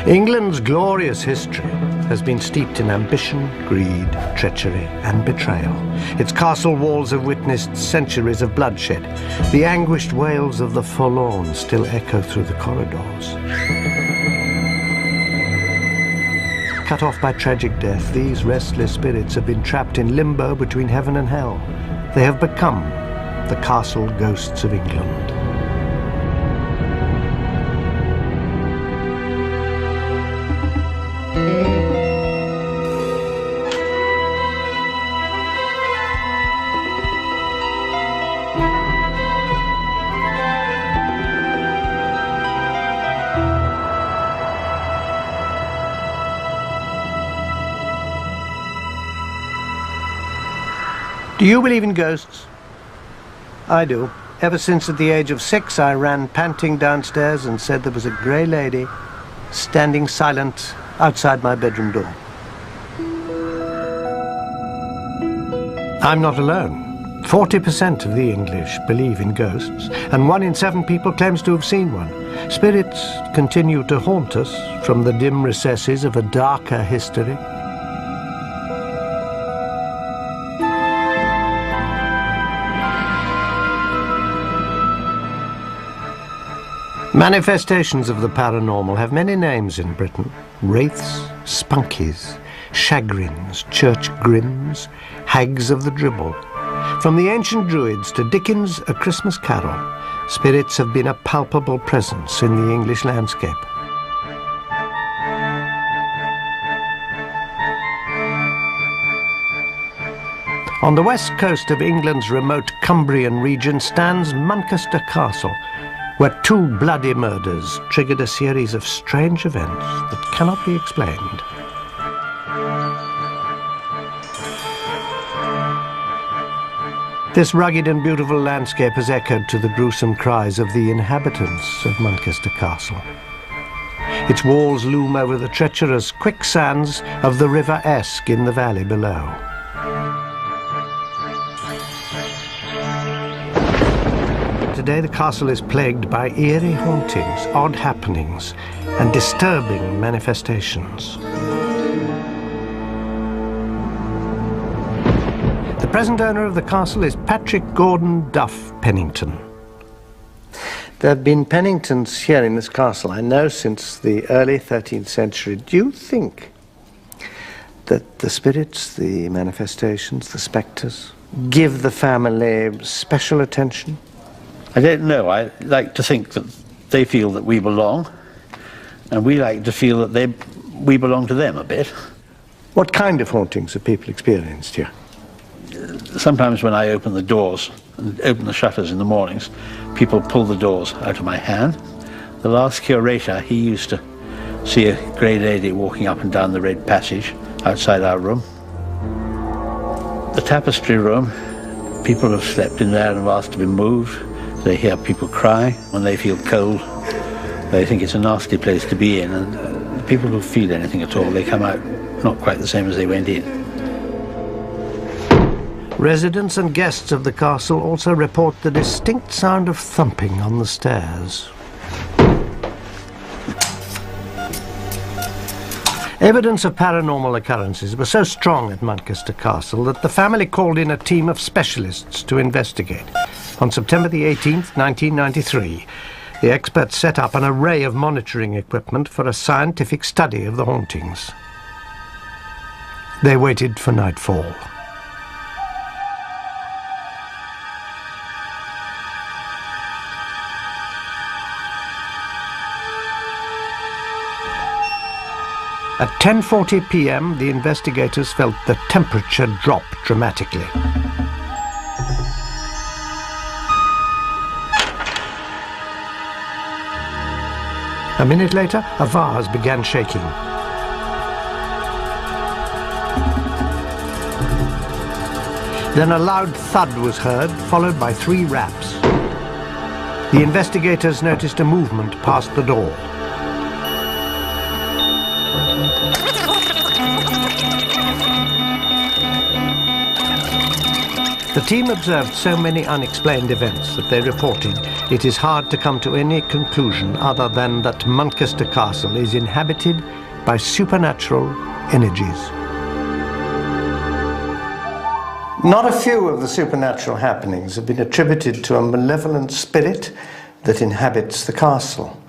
England's glorious history has been steeped in ambition, greed, treachery and betrayal. Its castle walls have witnessed centuries of bloodshed. The anguished wails of the forlorn still echo through the corridors. Cut off by tragic death, these restless spirits have been trapped in limbo between heaven and hell. They have become the castle ghosts of England. Do you believe in ghosts? I do. Ever since at the age of 6, I ran panting downstairs and said there was a grey lady standing silent outside my bedroom door. I'm not alone. 40% of the English believe in ghosts, and 1 in 7 people claims to have seen one. Spirits continue to haunt us from the dim recesses of a darker history. Manifestations of the paranormal have many names in Britain. Wraiths, spunkies, chagrins, church grims, hags of the dribble. From the ancient druids to Dickens' A Christmas Carol, spirits have been a palpable presence in the English landscape. On the west coast of England's remote Cumbrian region stands Manchester Castle, where 2 bloody murders triggered a series of strange events that cannot be explained. This rugged and beautiful landscape has echoed to the gruesome cries of the inhabitants of Manchester Castle. Its walls loom over the treacherous quicksands of the River Esk in the valley below. Today the castle is plagued by eerie hauntings, odd happenings, and disturbing manifestations. The present owner of the castle is Patrick Gordon Duff Pennington. There have been Penningtons here in this castle, I know, since the early 13th century. Do you think that the spirits, the manifestations, the spectres, give the family special attention? I don't know. I like to think that they feel that we belong, and we like to feel that we belong to them a bit. What kind of hauntings have people experienced here? Sometimes when I open the doors and open the shutters in the mornings, people pull the doors out of my hand. The last curator, he used to see a grey lady walking up and down the red passage outside our room. The tapestry room, people have slept in there and have asked to be moved. They hear people cry when they feel cold. They think it's a nasty place to be in, and people who feel anything at all, they come out not quite the same as they went in. Residents and guests of the castle also report the distinct sound of thumping on the stairs. Evidence of paranormal occurrences was so strong at Manchester Castle that the family called in a team of specialists to investigate. On September the 18th, 1993, the experts set up an array of monitoring equipment for a scientific study of the hauntings. They waited for nightfall. At 10:40 p.m, the investigators felt the temperature drop dramatically. A minute later, a vase began shaking. Then a loud thud was heard, followed by 3 raps. The investigators noticed a movement past the door. The team observed so many unexplained events that they reported it is hard to come to any conclusion other than that Manchester Castle is inhabited by supernatural energies. Not a few of the supernatural happenings have been attributed to a malevolent spirit that inhabits the castle.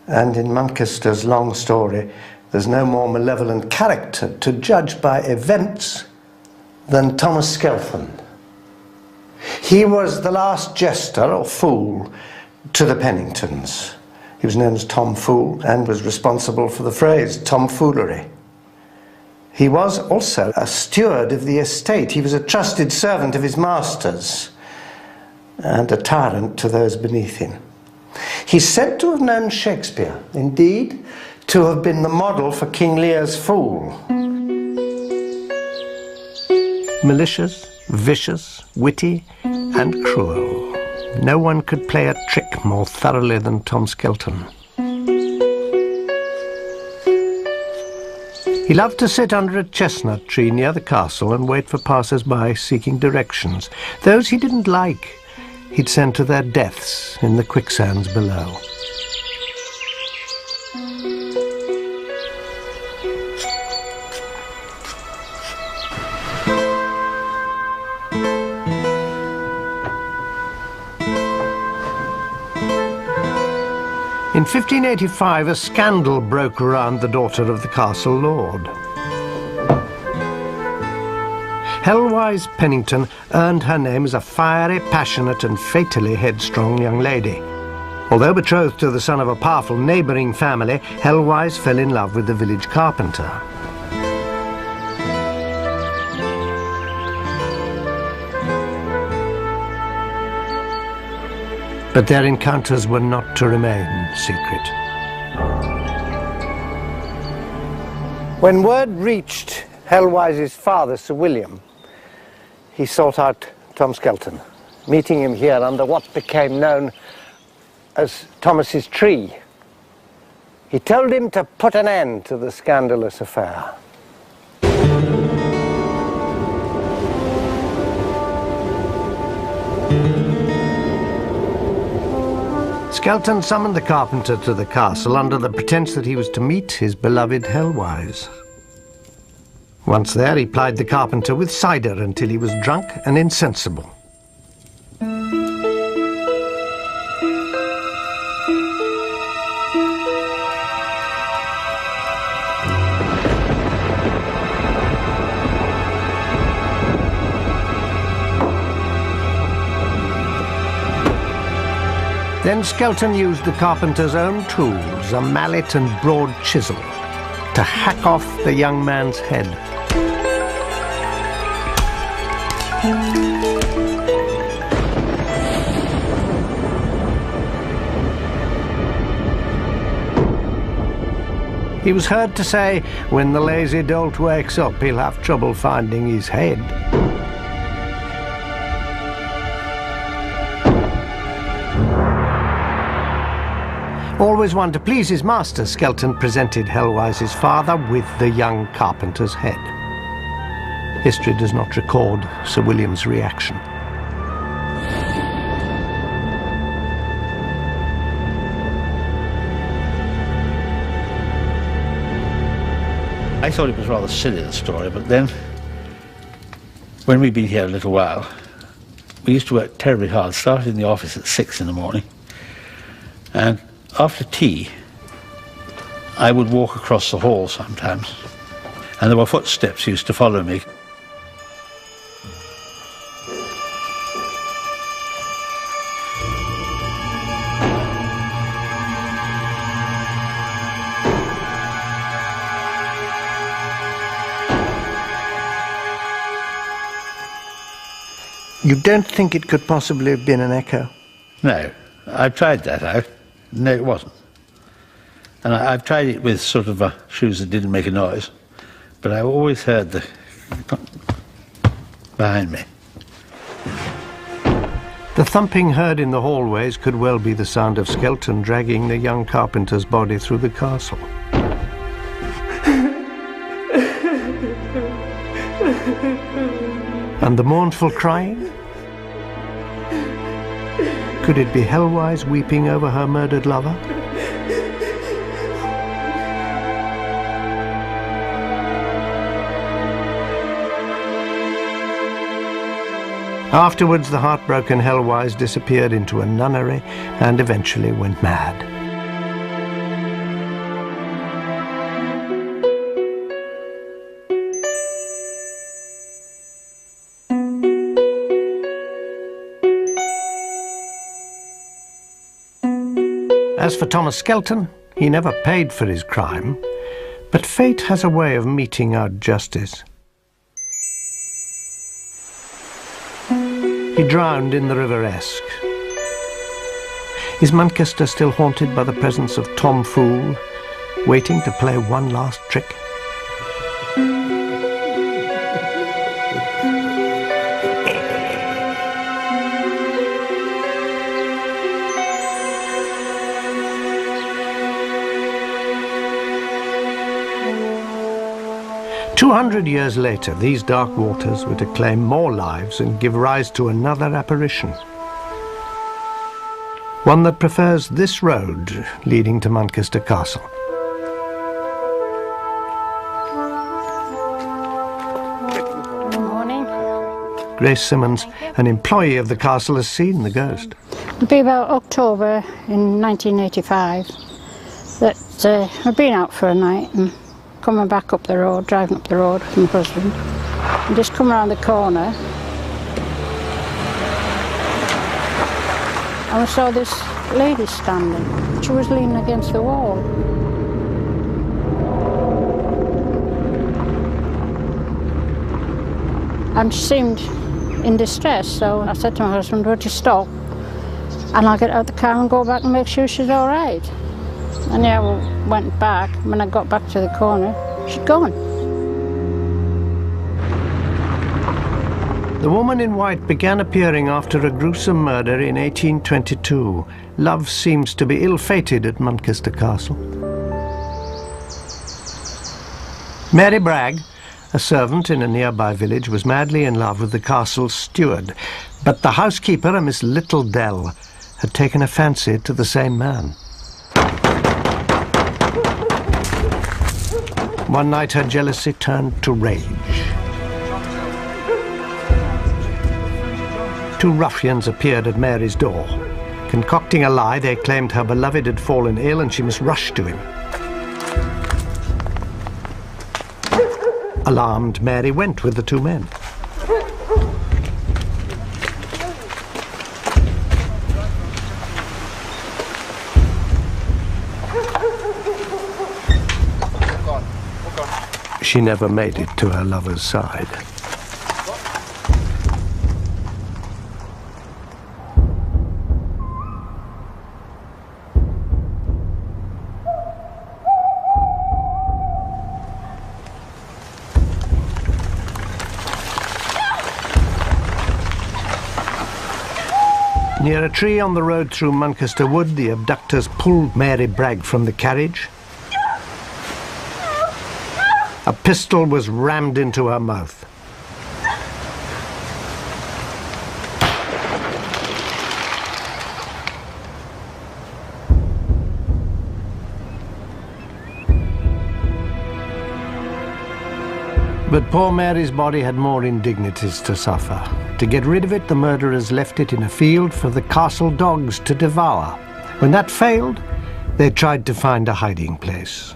And in Manchester's long story, there's no more malevolent character to judge by events than Thomas Skelton. He was the last jester or fool to the Penningtons. He was known as Tom Fool and was responsible for the phrase tomfoolery. He was also a steward of the estate. He was a trusted servant of his masters and a tyrant to those beneath him. He's said to have known Shakespeare, indeed, to have been the model for King Lear's fool. Malicious, vicious, witty, and cruel. No one could play a trick more thoroughly than Tom Skelton. He loved to sit under a chestnut tree near the castle and wait for passers-by seeking directions. Those he didn't like, he'd send to their deaths in the quicksands below. In 1585, a scandal broke around the daughter of the castle lord. Helwise Pennington earned her name as a fiery, passionate and fatally headstrong young lady. Although betrothed to the son of a powerful neighbouring family, Helwise fell in love with the village carpenter. But their encounters were not to remain secret. When word reached Helwise's father, Sir William, he sought out Tom Skelton, meeting him here under what became known as Thomas's tree. He told him to put an end to the scandalous affair. Skelton summoned the carpenter to the castle under the pretence that he was to meet his beloved Helwise. Once there, he plied the carpenter with cider until he was drunk and insensible. Then Skelton used the carpenter's own tools, a mallet and broad chisel, to hack off the young man's head. He was heard to say, "When the lazy dolt wakes up, he'll have trouble finding his head." Always one to please his master, Skelton presented Helwise's father with the young carpenter's head. History does not record Sir William's reaction. I thought it was rather silly, the story, but then, when we'd been here a little while, we used to work terribly hard, started in the office at 6 in the morning, and after tea, I would walk across the hall sometimes, and there were footsteps used to follow me. You don't think it could possibly have been an echo? No, I've tried that out. No, it wasn't. And I've tried it with sort of shoes that didn't make a noise, but I always heard the behind me. The thumping heard in the hallways could well be the sound of Skelton dragging the young carpenter's body through the castle. And the mournful crying? Could it be Hellwise weeping over her murdered lover? Afterwards, the heartbroken Hellwise disappeared into a nunnery and eventually went mad. As for Thomas Skelton, he never paid for his crime, but fate has a way of meting out justice. He drowned in the River Esk. Is Manchester still haunted by the presence of Tom Fool, waiting to play one last trick? "200 years later, these dark waters were to claim more lives and give rise to another apparition. One that prefers this road leading to Manchester Castle. Good morning. Grace Simmons, an employee of the castle, has seen the ghost. It'll be about October in 1985 that I've been out for a night and coming back up the road, driving up the road with my husband, and just come around the corner and we saw this lady standing. She was leaning against the wall. And she seemed in distress, so I said to my husband, would you stop and I'll get out of the car and go back and make sure she's all right. And yeah, we went back. When I got back to the corner, she'd gone. The woman in white began appearing after a gruesome murder in 1822. Love seems to be ill-fated at Manchester Castle. Mary Bragg, a servant in a nearby village, was madly in love with the castle's steward, but the housekeeper, a Miss Littledell, had taken a fancy to the same man. One night her jealousy turned to rage. Two ruffians appeared at Mary's door. Concocting a lie, they claimed her beloved had fallen ill and she must rush to him. Alarmed, Mary went with the two men. She never made it to her lover's side. Near a tree on the road through Manchester Wood, the abductors pulled Mary Bragg from the carriage. A pistol was rammed into her mouth. But poor Mary's body had more indignities to suffer. To get rid of it, the murderers left it in a field for the castle dogs to devour. When that failed, they tried to find a hiding place.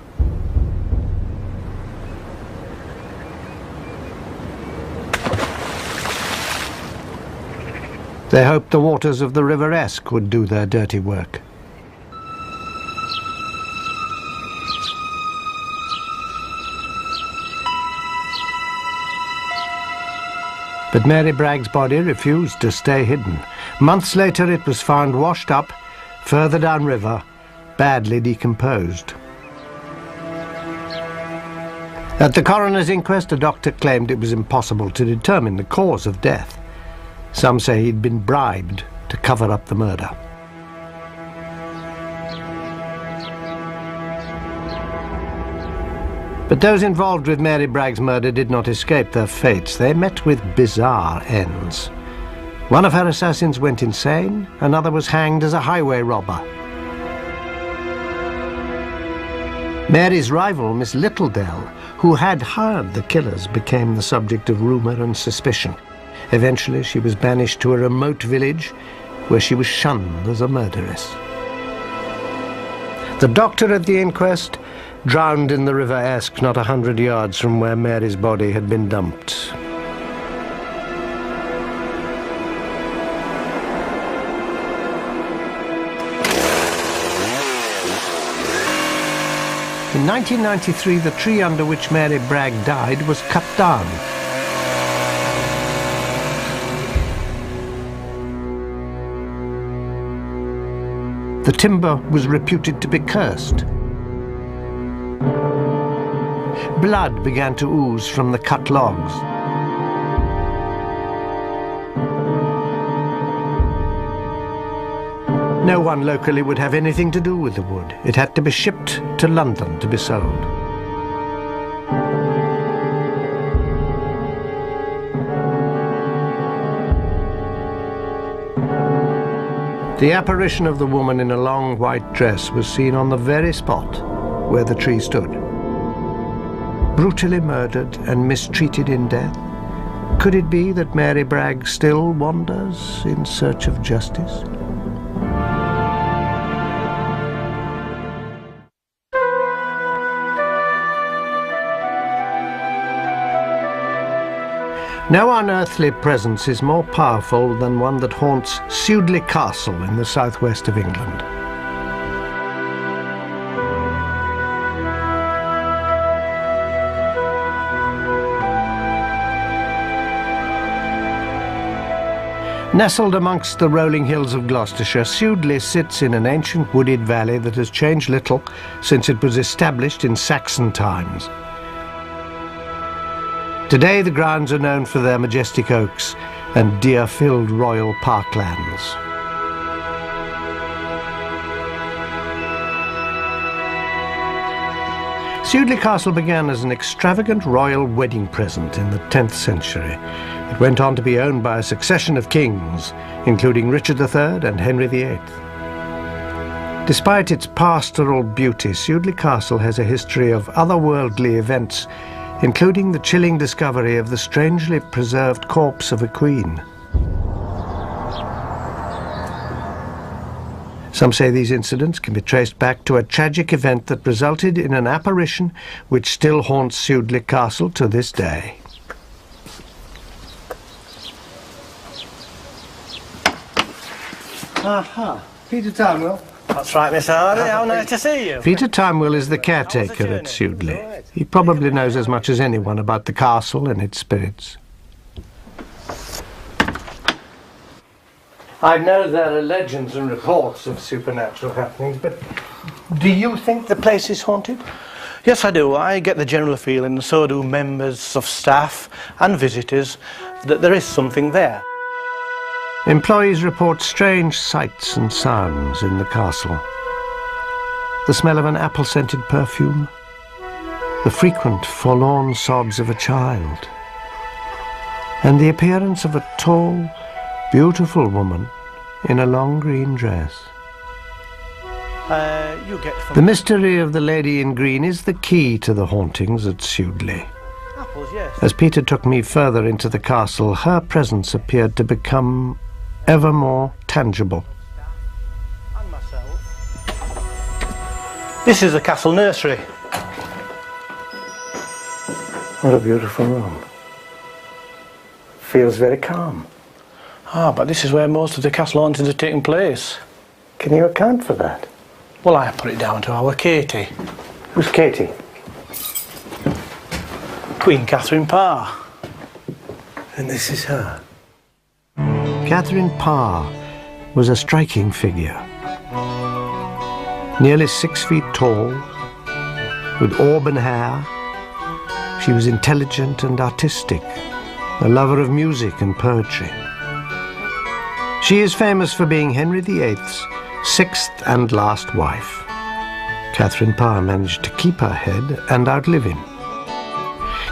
They hoped the waters of the River Esk would do their dirty work. But Mary Bragg's body refused to stay hidden. Months later it was found washed up, further downriver, badly decomposed. At the coroner's inquest, a doctor claimed it was impossible to determine the cause of death. Some say he'd been bribed to cover up the murder. But those involved with Mary Bragg's murder did not escape their fates. They met with bizarre ends. One of her assassins went insane, another was hanged as a highway robber. Mary's rival, Miss Littledale, who had hired the killers, became the subject of rumour and suspicion. Eventually she was banished to a remote village where she was shunned as a murderess. The doctor at the inquest drowned in the River Esk, not 100 yards from where Mary's body had been dumped. In 1993, the tree under which Mary Bragg died was cut down. The timber was reputed to be cursed. Blood began to ooze from the cut logs. No one locally would have anything to do with the wood. It had to be shipped to London to be sold. The apparition of the woman in a long white dress was seen on the very spot where the tree stood. Brutally murdered and mistreated in death, could it be that Mary Bragg still wanders in search of justice? No unearthly presence is more powerful than one that haunts Sudeley Castle in the southwest of England. Nestled amongst the rolling hills of Gloucestershire, Sudeley sits in an ancient wooded valley that has changed little since it was established in Saxon times. Today the grounds are known for their majestic oaks and deer-filled royal parklands. Sudeley Castle began as an extravagant royal wedding present in the 10th century. It went on to be owned by a succession of kings, including Richard III and Henry VIII. Despite its pastoral beauty, Sudeley Castle has a history of otherworldly events, including the chilling discovery of the strangely preserved corpse of a queen. Some say these incidents can be traced back to a tragic event that resulted in an apparition which still haunts Sudeley Castle to this day. Aha, Peter Townwell. That's right, Miss Hardy. How nice to see you. Peter Townwell is the caretaker at Sudeley. He probably knows as much as anyone about the castle and its spirits. I know there are legends and reports of supernatural happenings, but do you think the place is haunted? Yes, I do. I get the general feeling, and so do members of staff and visitors, that there is something there. Employees report strange sights and sounds in the castle. The smell of an apple-scented perfume, the frequent forlorn sobs of a child, and the appearance of a tall, beautiful woman in a long green dress. The mystery of the lady in green is the key to the hauntings at Sudeley. Apples, yes. As Peter took me further into the castle, her presence appeared to become ever more tangible. And myself. This is the castle nursery. What a beautiful room. Feels very calm. Ah, but this is where most of the castle hauntings are taking place. Can you account for that? Well, I put it down to our Katie. Who's Katie? Queen Catherine Parr. And this is her. Catherine Parr was a striking figure. Nearly 6 feet tall, with auburn hair, she was intelligent and artistic, a lover of music and poetry. She is famous for being Henry VIII's 6th and last wife. Catherine Parr managed to keep her head and outlive him.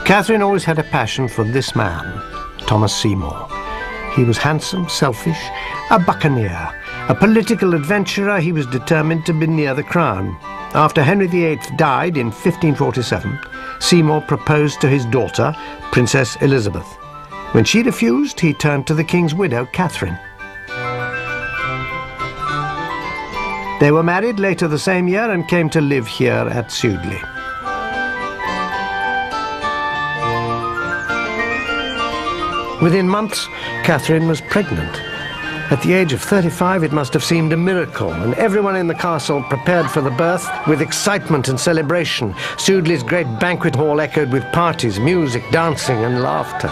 Catherine always had a passion for this man, Thomas Seymour. He was handsome, selfish, a buccaneer. A political adventurer, he was determined to be near the crown. After Henry VIII died in 1547, Seymour proposed to his daughter, Princess Elizabeth. When she refused, he turned to the king's widow, Catherine. They were married later the same year and came to live here at Sudeley. Within months, Catherine was pregnant. At the age of 35, it must have seemed a miracle, and everyone in the castle prepared for the birth with excitement and celebration. Sudeley's great banquet hall echoed with parties, music, dancing, and laughter.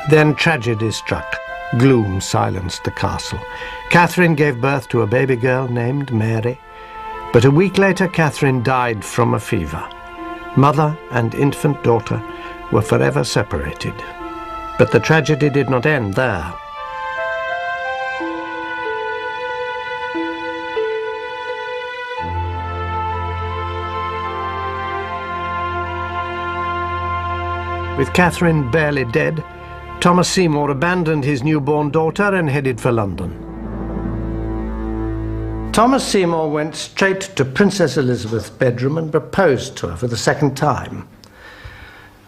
Then tragedy struck. Gloom silenced the castle. Catherine gave birth to a baby girl named Mary, but a week later Catherine died from a fever. Mother and infant daughter were forever separated. But the tragedy did not end there. With Catherine barely dead, Thomas Seymour abandoned his newborn daughter and headed for London. Thomas Seymour went straight to Princess Elizabeth's bedroom and proposed to her for the second time.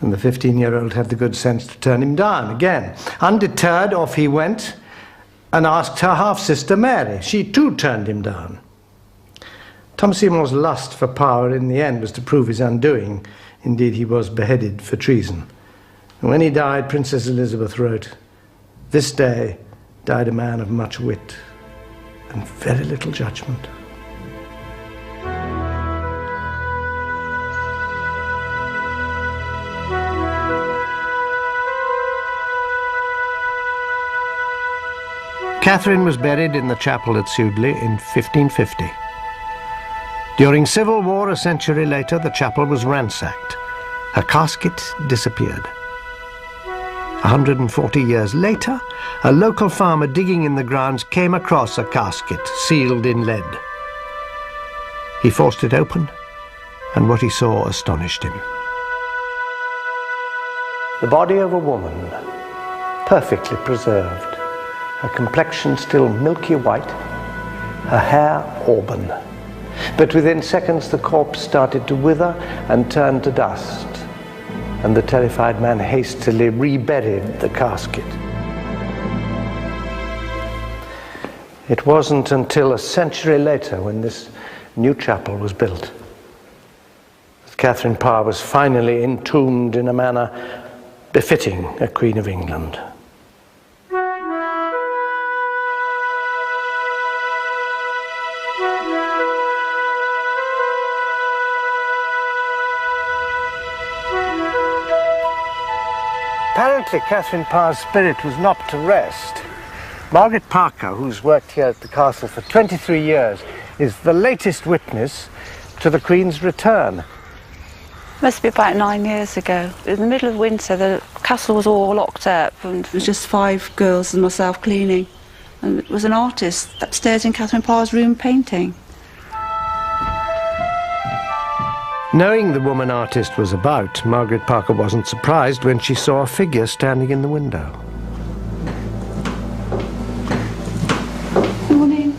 And the 15-year-old had the good sense to turn him down again. Undeterred, off he went and asked her half-sister Mary. She too turned him down. Thomas Seymour's lust for power in the end was to prove his undoing. Indeed, he was beheaded for treason. And when he died, Princess Elizabeth wrote, "This day died a man of much wit and very little judgment." Catherine was buried in the chapel at Sudeley in 1550. During civil war a century later, the chapel was ransacked. Her casket disappeared. 140 years later, a local farmer digging in the grounds came across a casket sealed in lead. He forced it open, and what he saw astonished him. The body of a woman, perfectly preserved, her complexion still milky white, her hair auburn. But within seconds the corpse started to wither and turn to dust, and the terrified man hastily reburied the casket. It wasn't until a century later, when this new chapel was built, that Catherine Parr was finally entombed in a manner befitting a Queen of England. Apparently, Catherine Parr's spirit was not to rest. Margaret Parker, who's worked here at the castle for 23 years, is the latest witness to the Queen's return. Must be about 9 years ago. In the middle of winter, the castle was all locked up, and it was just 5 girls and myself cleaning. And it was an artist upstairs in Catherine Parr's room painting. Knowing the woman artist was about, Margaret Parker wasn't surprised when she saw a figure standing in the window. Morning.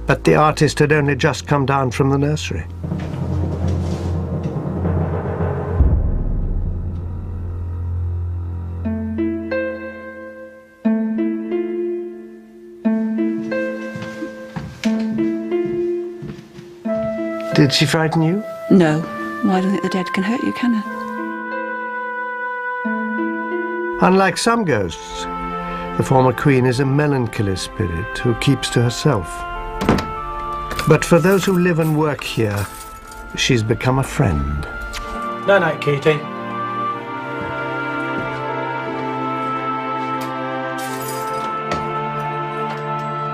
But the artist had only just come down from the nursery. Did she frighten you? No. Well, I don't think the dead can hurt you, can it? Unlike some ghosts, the former queen is a melancholy spirit who keeps to herself. But for those who live and work here, she's become a friend. Night-night, Katie.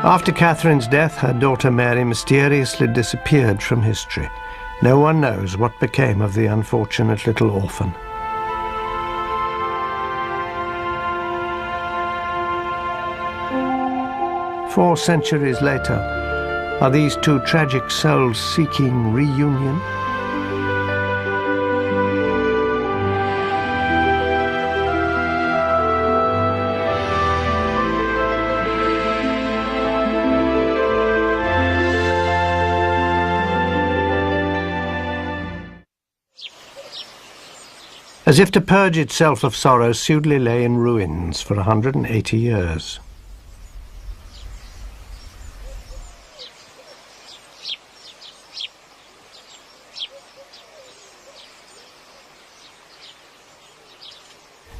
After Catherine's death, her daughter Mary mysteriously disappeared from history. No one knows what became of the unfortunate little orphan. 4 centuries later, are these two tragic souls seeking reunion? As if to purge itself of sorrow, Sudeley lay in ruins for 180 years.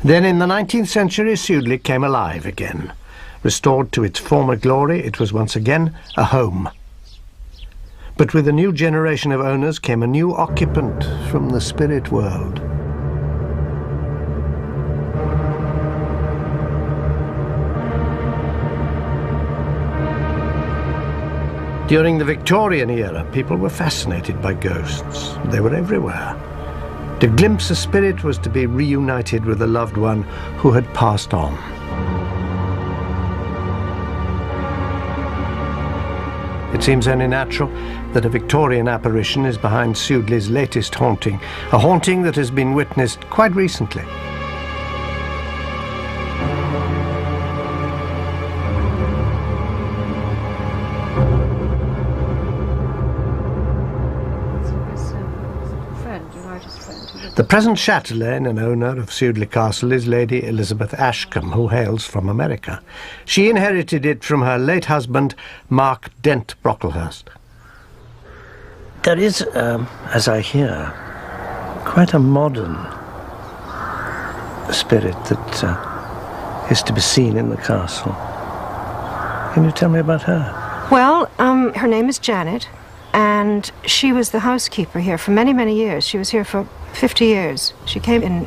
Then in the 19th century, Sudeley came alive again. Restored to its former glory, it was once again a home. But with a new generation of owners came a new occupant from the spirit world. During the Victorian era, people were fascinated by ghosts. They were everywhere. To glimpse a spirit was to be reunited with a loved one who had passed on. It seems only natural that a Victorian apparition is behind Sudeley's latest haunting, a haunting that has been witnessed quite recently. The present chatelaine and owner of Sudeley Castle is Lady Elizabeth Ashcombe, who hails from America. She inherited it from her late husband, Mark Dent Brocklehurst. There is, as I hear, quite a modern spirit that is to be seen in the castle. Can you tell me about her? Well, her name is Janet, and she was the housekeeper here for many, many years. She was here for 50 years. She came in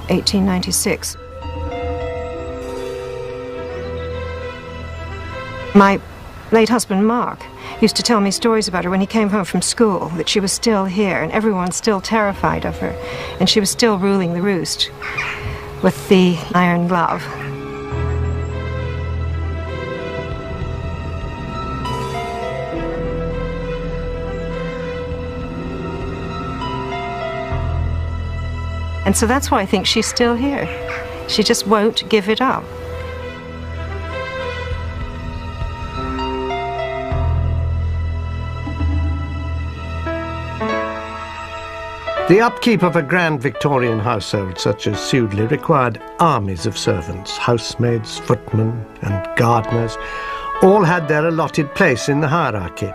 1896. My late husband, Mark, used to tell me stories about her when he came home from school, that she was still here and everyone's still terrified of her, and she was still ruling the roost with the iron glove. And so that's why I think she's still here. She just won't give it up. The upkeep of a grand Victorian household such as Sudeley required armies of servants, housemaids, footmen and gardeners. All had their allotted place in the hierarchy.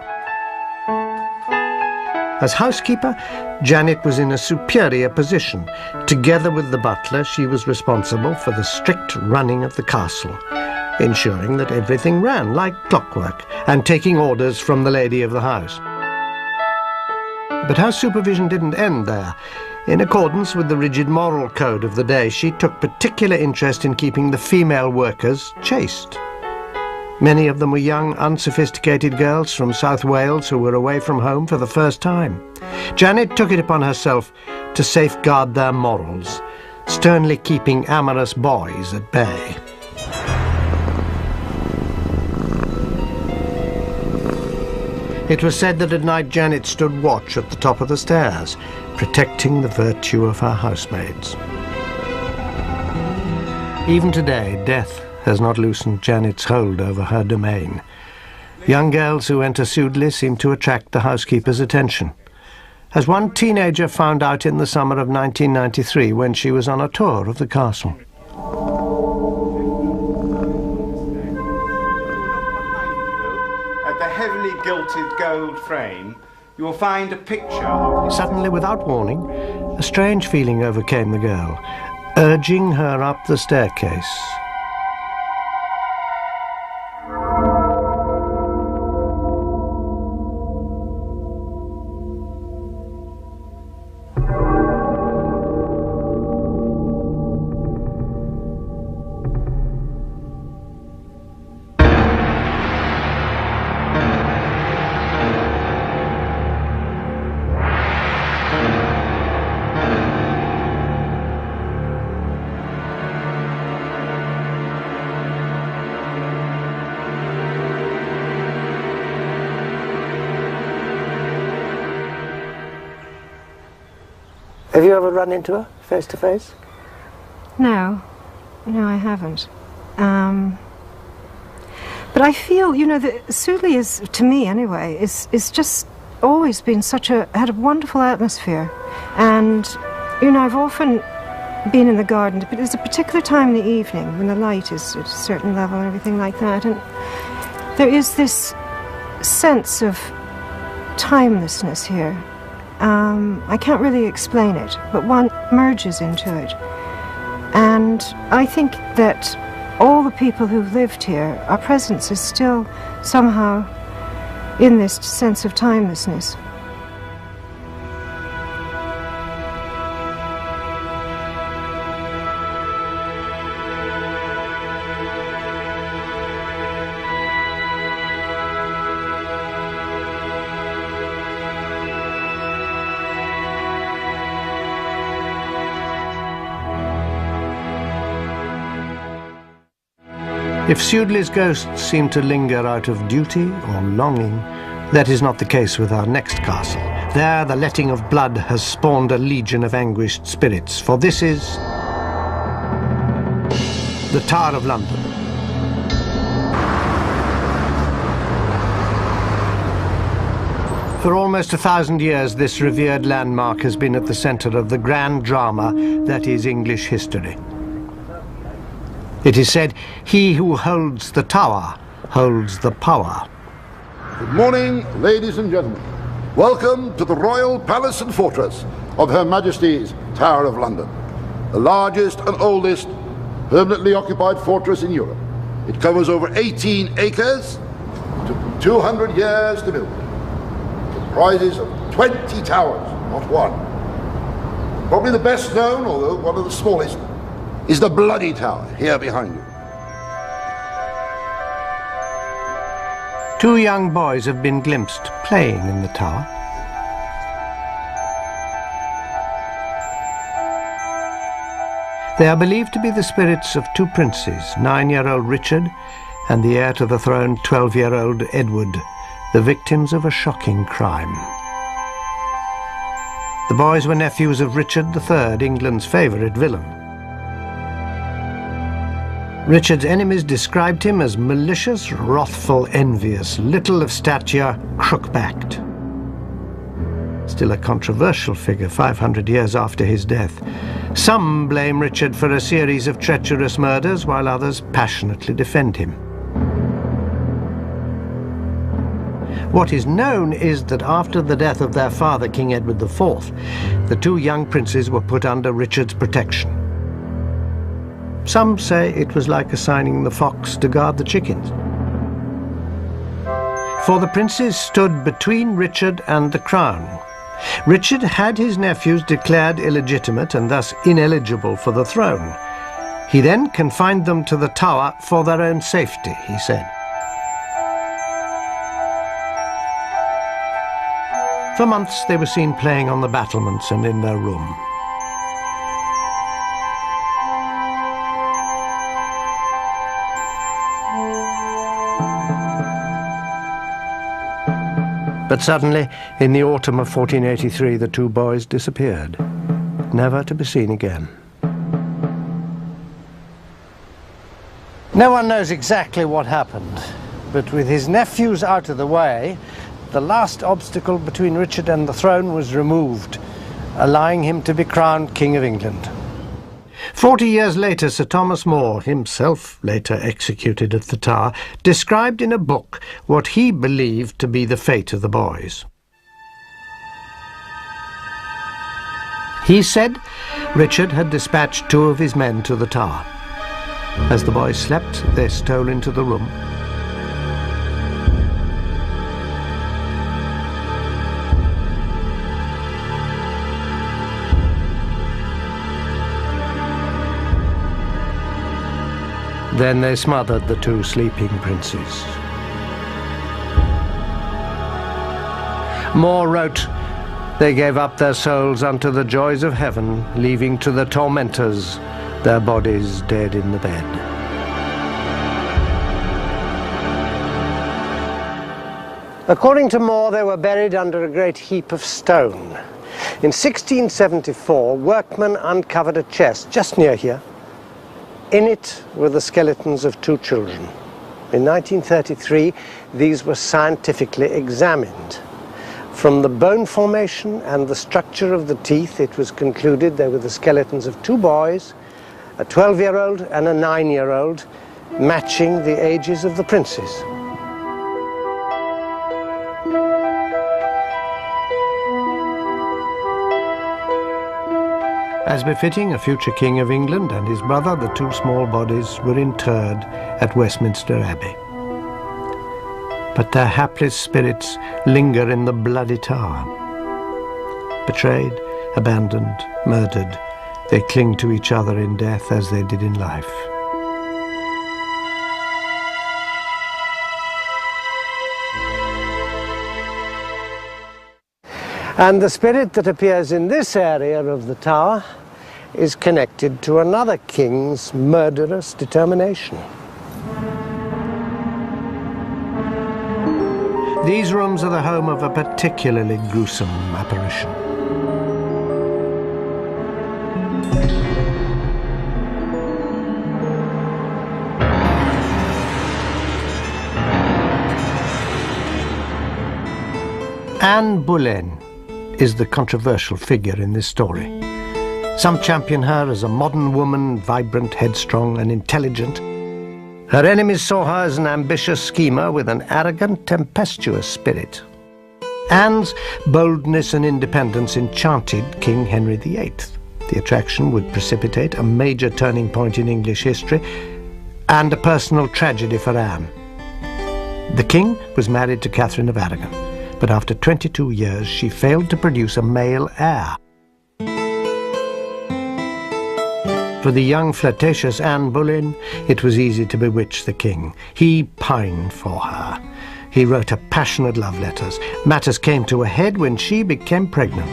As housekeeper, Janet was in a superior position. Together with the butler, she was responsible for the strict running of the castle, ensuring that everything ran like clockwork and taking orders from the lady of the house. But her supervision didn't end there. In accordance with the rigid moral code of the day, she took particular interest in keeping the female workers chaste. Many of them were young, unsophisticated girls from South Wales who were away from home for the first time. Janet took it upon herself to safeguard their morals, sternly keeping amorous boys at bay. It was said that at night Janet stood watch at the top of the stairs, protecting the virtue of her housemaids. Even today, death has not loosened Janet's hold over her domain. Young girls who enter Sudeley seem to attract the housekeeper's attention, as one teenager found out in the summer of 1993 when she was on a tour of the castle. At the heavily gilded gold frame, you will find a picture of... Suddenly, without warning, a strange feeling overcame the girl, urging her up the staircase. Have you ever run into her, face to face? No, I haven't. But I feel, that Sudeley is, to me anyway, is just always been had a wonderful atmosphere. And, I've often been in the garden, but there's a particular time in the evening when the light is at a certain level and everything like that. And there is this sense of timelessness here. I can't really explain it, but one merges into it. And I think that all the people who've lived here, our presence is still somehow in this sense of timelessness. If Sudeley's ghosts seem to linger out of duty or longing, that is not the case with our next castle. There the letting of blood has spawned a legion of anguished spirits, for this is the Tower of London. For almost 1,000 years, this revered landmark has been at the centre of the grand drama that is English history. It is said, he who holds the tower holds the power. Good morning, ladies and gentlemen. Welcome to the Royal Palace and Fortress of Her Majesty's Tower of London, the largest and oldest permanently occupied fortress in Europe. It covers over 18 acres, took 200 years to build. It comprises of 20 towers, not one. Probably the best known, although one of the smallest, is the Bloody Tower, here behind you. 2 young boys have been glimpsed playing in the tower. They are believed to be the spirits of 2 princes, 9-year-old Richard and the heir to the throne, 12-year-old Edward, the victims of a shocking crime. The boys were nephews of Richard III, England's favourite villain. Richard's enemies described him as malicious, wrathful, envious, little of stature, crook-backed. Still a controversial figure 500 years after his death. Some blame Richard for a series of treacherous murders, while others passionately defend him. What is known is that after the death of their father, King Edward IV, the 2 young princes were put under Richard's protection. Some say it was like assigning the fox to guard the chickens. For the princes stood between Richard and the crown. Richard had his nephews declared illegitimate and thus ineligible for the throne. He then confined them to the tower for their own safety, he said. For months they were seen playing on the battlements and in their room. But suddenly, in the autumn of 1483, the 2 boys disappeared, never to be seen again. No one knows exactly what happened, but with his nephews out of the way, the last obstacle between Richard and the throne was removed, allowing him to be crowned King of England. 40 years later, Sir Thomas More, himself later executed at the Tower, described in a book what he believed to be the fate of the boys. He said Richard had dispatched 2 of his men to the Tower. As the boys slept, they stole into the room. Then they smothered the 2 sleeping princes. More wrote, they gave up their souls unto the joys of heaven, leaving to the tormentors their bodies dead in the bed. According to More, they were buried under a great heap of stone. In 1674, workmen uncovered a chest just near here. In it were the skeletons of 2 children. In 1933, these were scientifically examined. From the bone formation and the structure of the teeth, it was concluded they were the skeletons of 2 boys, a 12-year-old and a 9-year-old, matching the ages of the princes. As befitting a future king of England and his brother, the 2 small bodies were interred at Westminster Abbey. But their hapless spirits linger in the bloody tower. Betrayed, abandoned, murdered, they cling to each other in death as they did in life. And the spirit that appears in this area of the tower is connected to another king's murderous determination. These rooms are the home of a particularly gruesome apparition. Anne Boleyn is the controversial figure in this story. Some champion her as a modern woman, vibrant, headstrong and intelligent. Her enemies saw her as an ambitious schemer with an arrogant, tempestuous spirit. Anne's boldness and independence enchanted King Henry VIII. The attraction would precipitate a major turning point in English history and a personal tragedy for Anne. The king was married to Catherine of Aragon, but after 22 years she failed to produce a male heir. For the young, flirtatious Anne Boleyn, it was easy to bewitch the king. He pined for her. He wrote her passionate love letters. Matters came to a head when she became pregnant.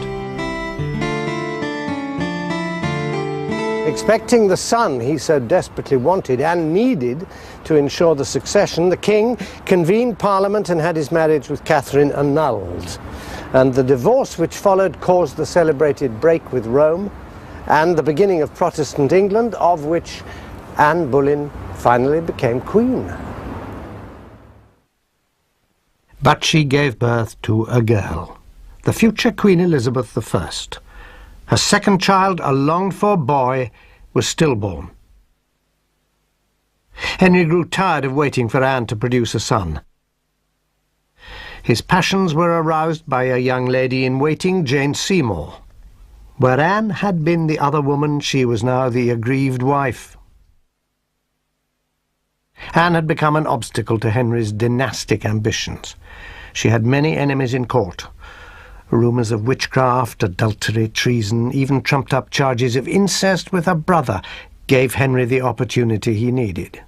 Expecting the son he so desperately wanted and needed to ensure the succession, the king convened Parliament and had his marriage with Catherine annulled. And the divorce which followed caused the celebrated break with Rome and the beginning of Protestant England, of which Anne Boleyn finally became queen. But she gave birth to a girl, the future Queen Elizabeth I. Her second child, a longed-for boy, was stillborn. Henry grew tired of waiting for Anne to produce a son. His passions were aroused by a young lady-in-waiting, Jane Seymour. Where Anne had been the other woman, she was now the aggrieved wife. Anne had become an obstacle to Henry's dynastic ambitions. She had many enemies in court. Rumours of witchcraft, adultery, treason, even trumped-up charges of incest with her brother gave Henry the opportunity he needed.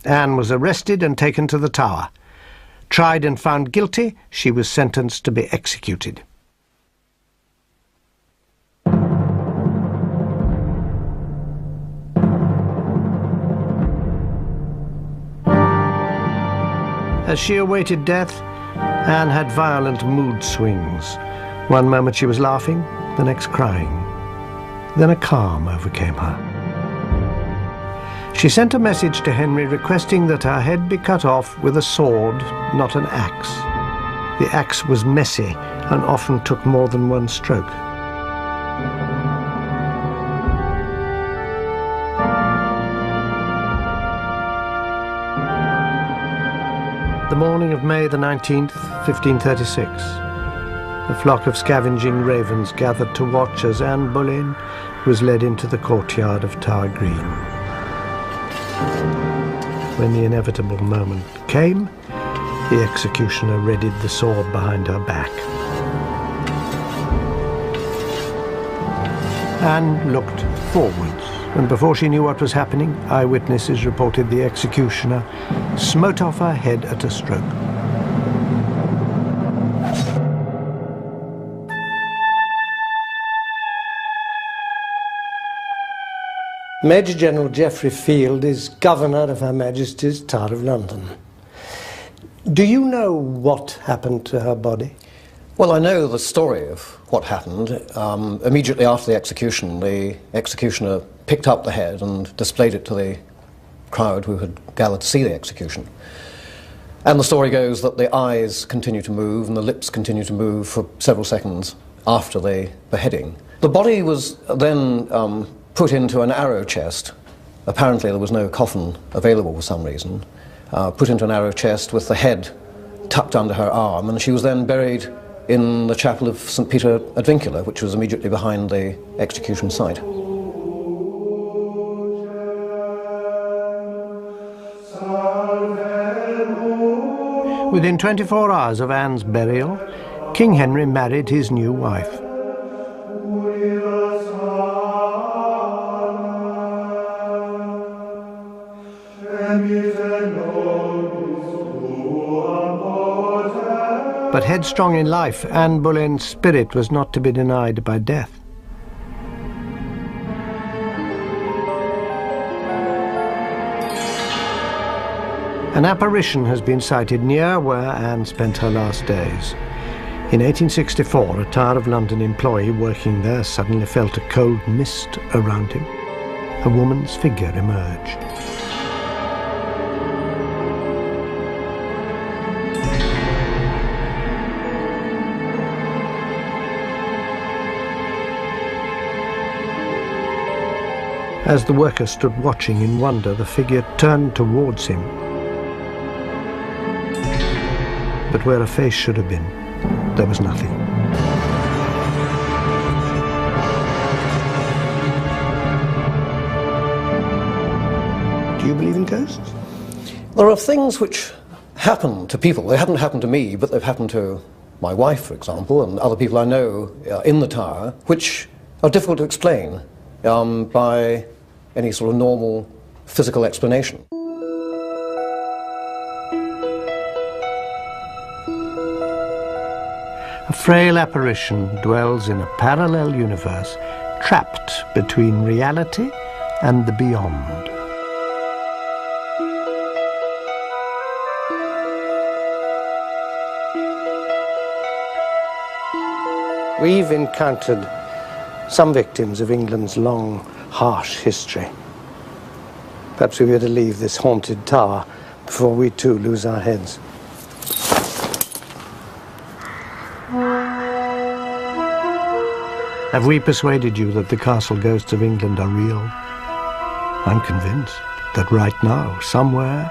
Anne was arrested and taken to the Tower. Tried and found guilty, she was sentenced to be executed. As she awaited death, Anne had violent mood swings. One moment she was laughing, the next crying. Then a calm overcame her. She sent a message to Henry requesting that her head be cut off with a sword, not an axe. The axe was messy and often took more than one stroke. The morning of May the 19th, 1536, a flock of scavenging ravens gathered to watch as Anne Boleyn was led into the courtyard of Tower Green. When the inevitable moment came, the executioner readied the sword behind her back. Anne looked forwards, and before she knew what was happening, eyewitnesses reported the executioner smote off her head at a stroke. Major General Geoffrey Field is Governor of Her Majesty's Tower of London. Do you know what happened to her body? Well, I know the story of what happened. Immediately after the executioner picked up the head and displayed it to the crowd who had gathered to see the execution. And the story goes that the eyes continue to move and the lips continue to move for several seconds after the beheading. The body was then put into an arrow chest. Apparently there was no coffin available for some reason. Put into an arrow chest with the head tucked under her arm, and she was then buried in the chapel of St. Peter ad Vincula, which was immediately behind the execution site. Within 24 hours of Anne's burial, King Henry married his new wife. But headstrong in life, Anne Boleyn's spirit was not to be denied by death. An apparition has been sighted near where Anne spent her last days. In 1864, a Tower of London employee working there suddenly felt a cold mist around him. A woman's figure emerged. As the worker stood watching in wonder, the figure turned towards him. But where a face should have been, there was nothing. Do you believe in ghosts? There are things which happen to people. They haven't happened to me, but they've happened to my wife, for example, and other people I know in the tower, which are difficult to explain by any sort of normal physical explanation. A frail apparition dwells in a parallel universe, trapped between reality and the beyond. We've encountered some victims of England's long, harsh history. Perhaps we better leave this haunted tower before we too lose our heads. Have we persuaded you that the castle ghosts of England are real? I'm convinced that right now, somewhere,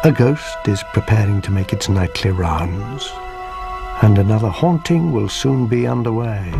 a ghost is preparing to make its nightly rounds, and another haunting will soon be underway.